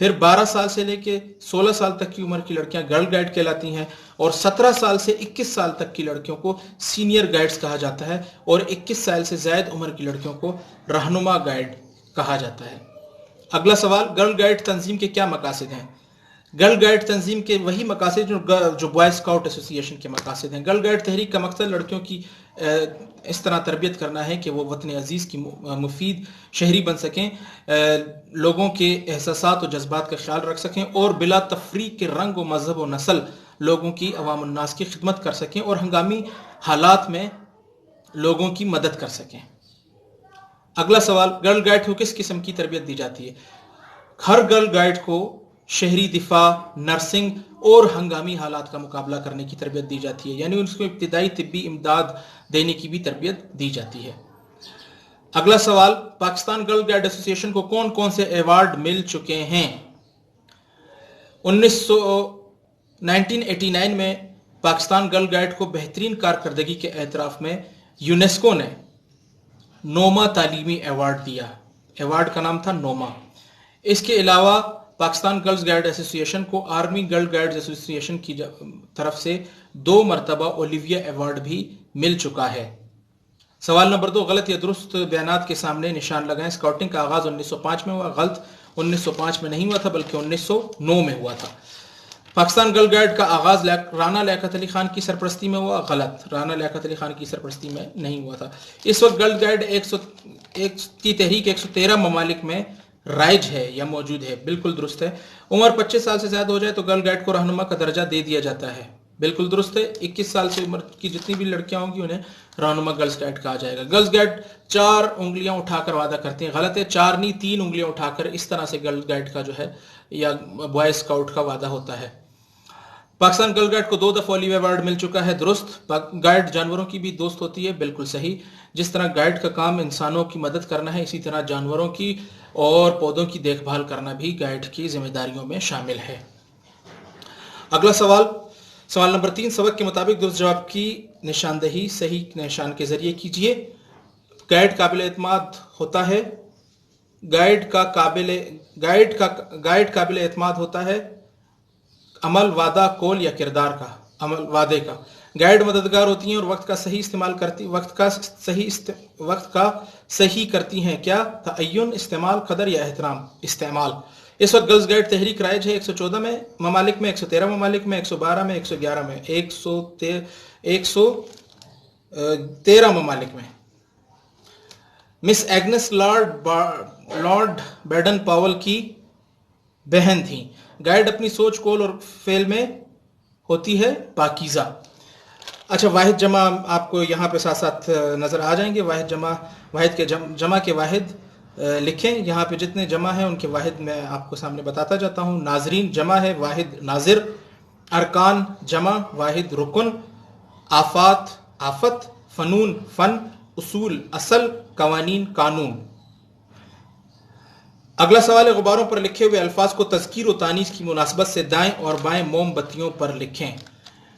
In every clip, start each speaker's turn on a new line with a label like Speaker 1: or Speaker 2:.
Speaker 1: پھر 12 سال سے لے کے 16 سال تک کی عمر کی لڑکیاں گرل گائیڈ کہلاتی ہیں، اور 17 سال سے 21 سال تک کی لڑکیوں کو سینئر گائیڈز کہا جاتا ہے، اور 21 سال سے زائد عمر کی لڑکیوں کو رہنما گائیڈ کہا جاتا ہے۔ اگلا سوال، گرل گائیڈ تنظیم کے کیا مقاصد ہیں؟ گرل گائیڈ تنظیم کے وہی مقاصد جو بوائے اسکاؤٹ ایسوسی ایشن کے مقاصد ہیں۔ گرل گائیڈ تحریک کا مقصد لڑکیوں کی اس طرح تربیت کرنا ہے کہ وہ وطن عزیز کی مفید شہری بن سکیں، لوگوں کے احساسات و جذبات کا خیال رکھ سکیں، اور بلا تفریق کے رنگ و مذہب و نسل لوگوں کی عوام الناس کی خدمت کر سکیں، اور ہنگامی حالات میں لوگوں کی مدد کر سکیں۔ اگلا سوال، گرل گائیڈ کو کس قسم کی تربیت دی جاتی ہے؟ ہر گرل گائیڈ کو شہری دفاع، نرسنگ اور ہنگامی حالات کا مقابلہ کرنے کی تربیت دی جاتی ہے، یعنی اس کو ابتدائی طبی امداد دینے کی بھی تربیت دی جاتی ہے۔ اگلا سوال، پاکستان گرل گائیڈ ایسوسی ایشن کو کون کون سے ایوارڈ مل چکے ہیں؟ 1989 میں پاکستان گرل گائیڈ کو بہترین کارکردگی کے اعتراف میں یونیسکو نے نوما تعلیمی ایوارڈ دیا۔ ایوارڈ کا نام تھا نوما۔ اس کے علاوہ پاکستان گرلز گائیڈ ایسوسی ایشن کو آرمی گرل گائیڈ ایسوسی ایشن کی طرف سے 2 مرتبہ اولیویا ایوارڈ بھی مل چکا ہے۔ سوال نمبر 2، غلط یا درست بیانات کے سامنے نشان لگائیں۔ اسکاؤٹنگ کا آغاز 1905 میں ہوا۔ غلط، 1905 میں نہیں ہوا تھا بلکہ 1909 میں ہوا تھا۔ پاکستان گرل گائیڈ کا آغاز رانا لیاقت علی خان کی سرپرستی میں ہوا۔ غلط، رانا لیاقت علی خان کی سرپرستی میں نہیں ہوا تھا۔ اس وقت گرل گائیڈ کی تحریک 113 ممالک میں رائج ہے یا موجود ہے۔ بالکل درست ہے۔ عمر 25 سال سے زیادہ ہو جائے تو گرل گائیڈ کو رہنما کا درجہ دے دیا جاتا ہے۔ بالکل درست ہے۔ 21 سال سے عمر کی جتنی بھی لڑکیاں ہوں گی انہیں رہنما گرلز گائیڈ کہا جائے گا۔ گرلز گائیڈ 4 انگلیاں اٹھا کر وعدہ کرتے ہیں۔ غلط ہے، 4 نہیں 3 انگلیاں اٹھا کر اس طرح سے گرل گائیڈ کا جو ہے یا بوائے اسکاؤٹ کا وعدہ ہوتا ہے۔ پاکستان گرل گائیڈ کو 2 دفعہ اولیو ایوارڈ مل چکا ہے۔ درست۔ گائیڈ جانوروں کی بھی دوست ہوتی ہے۔ بالکل صحیح۔ جس طرح گائیڈ کا کام انسانوں کی مدد کرنا ہے، اسی طرح جانوروں کی اور پودوں کی دیکھ بھال کرنا بھی گائیڈ کی ذمہ داریوں میں شامل ہے۔ اگلا سوال، سوال نمبر 3، سبق کے مطابق درست جواب کی نشاندہی صحیح نشان کے ذریعے کیجیے۔ گائیڈ قابل اعتماد ہوتا ہے۔ گائیڈ قابل اعتماد ہوتا ہے۔ عمل، وعدہ، قول یا کردار کا؟ عمل، وعدے کا۔ گائیڈ مددگار ہوتی ہیں اور وقت کا صحیح کرتی ہیں۔ کیا؟ تعین، استعمال، قدر یا احترام؟ استعمال۔ اس وقت گرلز گائیڈ تحریک رائج ہے 114 میں ممالک میں، 113 ممالک میں، 112 میں، 111 میں، 113 ممالک میں۔ مس ایگنس لارڈ بیڈن پاول کی بہن تھیں۔ گائیڈ اپنی سوچ، قول اور فعل میں ہوتی ہے پاکیزہ۔ اچھا، واحد جمع آپ کو یہاں پہ ساتھ ساتھ نظر آ جائیں گے۔ واحد کے جمع کے واحد لکھیں۔ یہاں پہ جتنے جمع ہیں ان کے واحد میں آپ کو سامنے بتاتا جاتا ہوں۔ ناظرین جمع ہے، واحد ناظر۔ ارکان جمع، واحد رکن۔ آفات آفت۔ فنون فن۔ اصول اصل۔ قوانین قانون۔ اگلا سوال ہے، غباروں پر لکھے ہوئے الفاظ کو تذکیر و تانیث کی مناسبت سے دائیں اور بائیں موم بتیوں پر لکھیں۔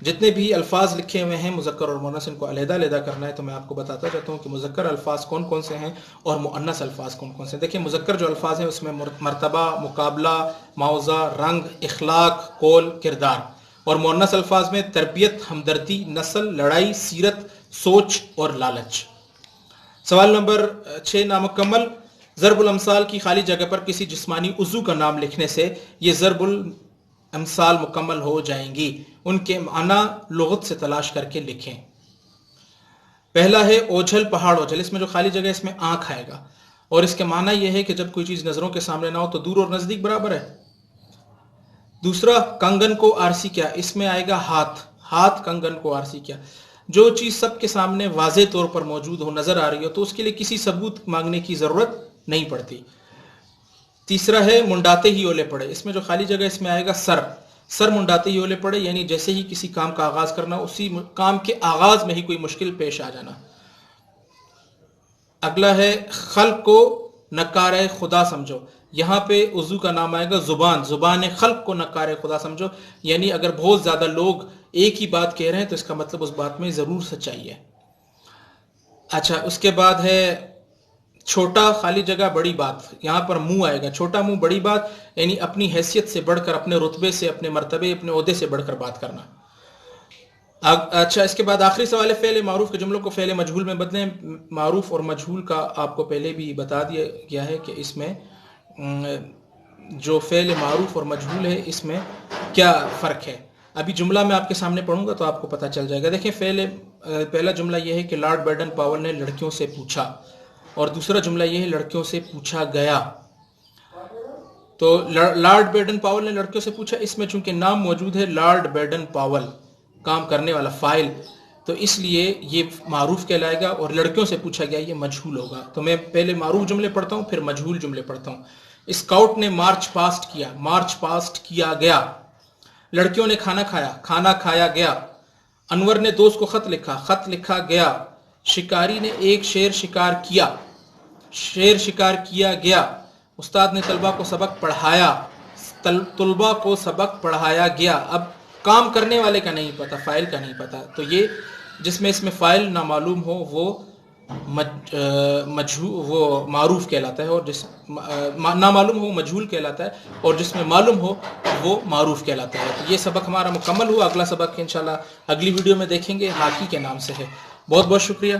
Speaker 1: جتنے بھی الفاظ لکھے ہوئے ہیں مذکر اور مؤنث، ان کو علیحدہ علیحدہ کرنا ہے، تو میں آپ کو بتاتا جاتا ہوں کہ مذکر الفاظ کون کون سے ہیں اور مؤنث الفاظ کون کون سے ہیں۔ دیکھیں، مذکر جو الفاظ ہیں اس میں مرتبہ، مقابلہ، معاوضہ، رنگ، اخلاق، قول، کردار، اور مؤنث الفاظ میں تربیت، ہمدردی، نسل، لڑائی، سیرت، سوچ اور لالچ۔ سوال نمبر 6، نامکمل ضرب الامثال کی خالی جگہ پر کسی جسمانی عضو کا نام لکھنے سے یہ ضرب الامثال مکمل ہو جائیں گی۔ ان کے معنی لغت سے تلاش کر کے لکھیں۔ پہلا ہے اوجھل، پہاڑ اوجھل۔ اس میں جو خالی جگہ ہے اس میں آنکھ آئے گا، اور اس کے معنی یہ ہے کہ جب کوئی چیز نظروں کے سامنے نہ ہو تو دور اور نزدیک برابر ہے۔ دوسرا، کنگن کو آرسی کیا؟ اس میں آئے گا ہاتھ۔ ہاتھ کنگن کو آرسی کیا؟ جو چیز سب کے سامنے واضح طور پر موجود ہو، نظر آ رہی ہو، تو اس کے لیے کسی ثبوت مانگنے کی ضرورت نہیں پڑتی۔ تیسرا ہے منڈاتے ہی اولے پڑے۔ اس میں جو خالی جگہ اس میں آئے گا سر۔ سر منڈاتے ہی اولے پڑے، یعنی جیسے ہی کسی کام کا آغاز کرنا، اسی کام کے آغاز میں ہی کوئی مشکل پیش آ جانا۔ اگلا ہے خلق کو نکار خدا سمجھو۔ یہاں پہ عضو کا نام آئے گا زبان۔ زبان خلق کو نکار خدا سمجھو، یعنی اگر بہت زیادہ لوگ ایک ہی بات کہہ رہے ہیں تو اس کا مطلب اس بات میں ضرور سچائی ہے۔ اچھا، اس کے بعد ہے چھوٹا خالی جگہ بڑی بات، یہاں پر منہ آئے گا، چھوٹا منہ بڑی بات، یعنی اپنی حیثیت سے بڑھ کر، اپنے رتبے سے، اپنے مرتبے، اپنے عہدے سے بڑھ کر بات کرنا۔ اچھا، اس کے بعد آخری سوال ہے فعل معروف کے جملوں کو فعل مجہول میں بدلیں۔ معروف اور مجہول کا آپ کو پہلے بھی بتا دیا گیا ہے کہ اس میں جو فعل معروف اور مجہول ہے اس میں کیا فرق ہے۔ ابھی جملہ میں آپ کے سامنے پڑھوں گا تو آپ کو پتہ چل جائے گا۔ دیکھیں پہلا جملہ یہ ہے کہ لارڈ بیڈن پاول نے لڑکیوں سے پوچھا، اور دوسرا جملہ یہ ہے لڑکیوں سے پوچھا گیا۔ تو لارڈ بیڈن پاول نے لڑکیوں سے پوچھا، اس میں چونکہ نام موجود ہے لارڈ بیڈن پاول، کام کرنے والا فاعل، تو اس لیے یہ معروف کہلائے گا، اور لڑکیوں سے پوچھا گیا یہ مجہول ہوگا۔ تو میں پہلے معروف جملے پڑھتا ہوں پھر مجہول جملے پڑھتا ہوں۔ اسکاؤٹ نے مارچ پاسٹ کیا، مارچ پاسٹ کیا گیا۔ لڑکیوں نے کھانا کھایا، کھانا کھایا گیا۔ انور نے دوست کو خط لکھا، خط لکھا گیا۔ شکاری نے ایک شیر شکار کیا، شیر شکار کیا گیا۔ استاد نے طلبہ کو سبق پڑھایا، طلبہ کو سبق پڑھایا گیا۔ اب کام کرنے والے کا نہیں پتہ، فاعل کا نہیں پتہ، تو یہ جس میں اس میں فاعل نامعلوم ہو وہ معروف کہلاتا ہے، اور جس نامعلوم ہو مجہول کہلاتا ہے، اور جس میں معلوم ہو وہ معروف کہلاتا ہے۔ تو یہ سبق ہمارا مکمل ہوا۔ اگلا سبق انشاءاللہ اگلی ویڈیو میں دیکھیں گے، ہاکی کے نام سے ہے۔ بہت بہت شکریہ۔